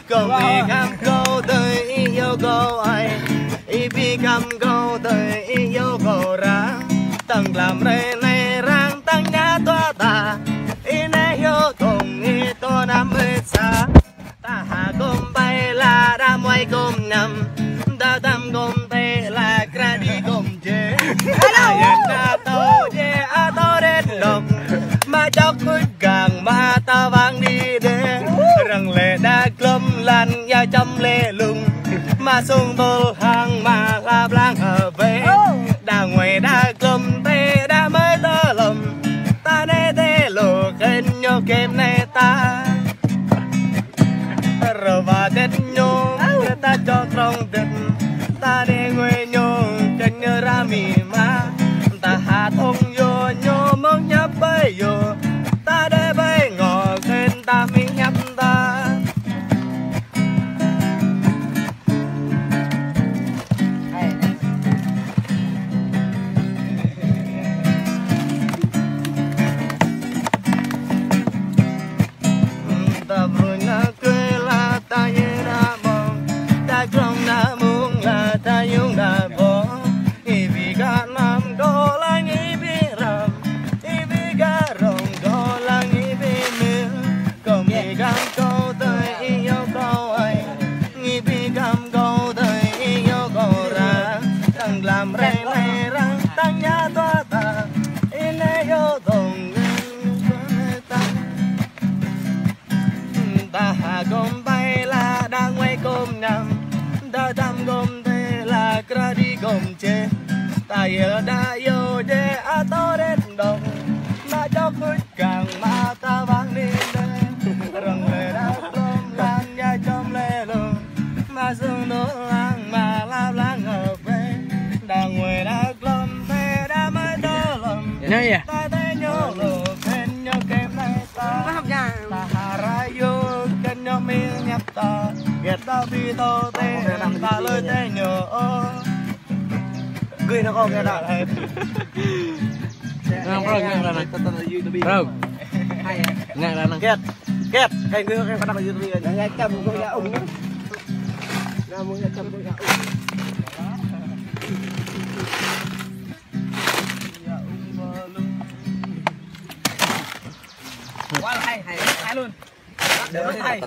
Cùng đi cam câu tới yêu cô ấy Ibi cam câu tới yêu cô ra Tăng làm rê này răng tăng nhá toa ta Ine yêu tùng y tô nam mê xa Ta hà gồm bay là đa môi gồm nằm Ta tâm gồm tê là kra đi gồm chế Ta yên na tâu chế á tâu đến đồng Mà chọc khuyết càng mà ta vang đi đê Răng lệ đa clom lan ya châm lê lung Mà sung bồ hàng mà la blang ở về Đa ngoài đa clom tê đa mới tơ lầm Ta nê tê lộ kênh nhô kênh này ta Rồi và tết nhô ta cho trong tết Ta nê nguê nhô kênh nhô ra mì má Ta hạ thông vô nhô mong nhấp bấy vô Ta đê bấy ngọ kênh ta mi nhấp ta Ta vui na cười là ta ye na mong Ta trong na mung là ta yung na bo Ibi ga nam go lang ibi ram Ibi ga rong go lang ibi mil Công ibi gam câu tới yêu câu ấy Ibi gam câu tới yêu câu ra Tăng làm rê này răng tăng nhá toa ta Ine yêu tùng Ta hà gồm bay là đang quay côm nằm Ta tâm gồm thế là kra đi gồm chế Ta yêu đã yêu chế á tố đến đồng Mà cho khuyết càng mà ta vang đi đây Răng lệ đã clom lan nha chom lê lùng Mà dương đô lang mà la lang ở về Đã nguôi đã clom thế đã mới tơ lầm Ta thế nhô lộ kênh nhô kênh này ta Ta hà ra vô kênh nhô mi nhấp ta Ghét ta bi tô tê ta lôi tê nhô Gửi nó có nghe đó hết Bro, ngạc ra nè. Bro. Ngạc ra nè. Kết Kết Cái người cái phát đăng ở YouTube Nghe chầm con gà ủng Nghe muốn nghe chầm con gà ủng Quá là hay luôn. Được hay.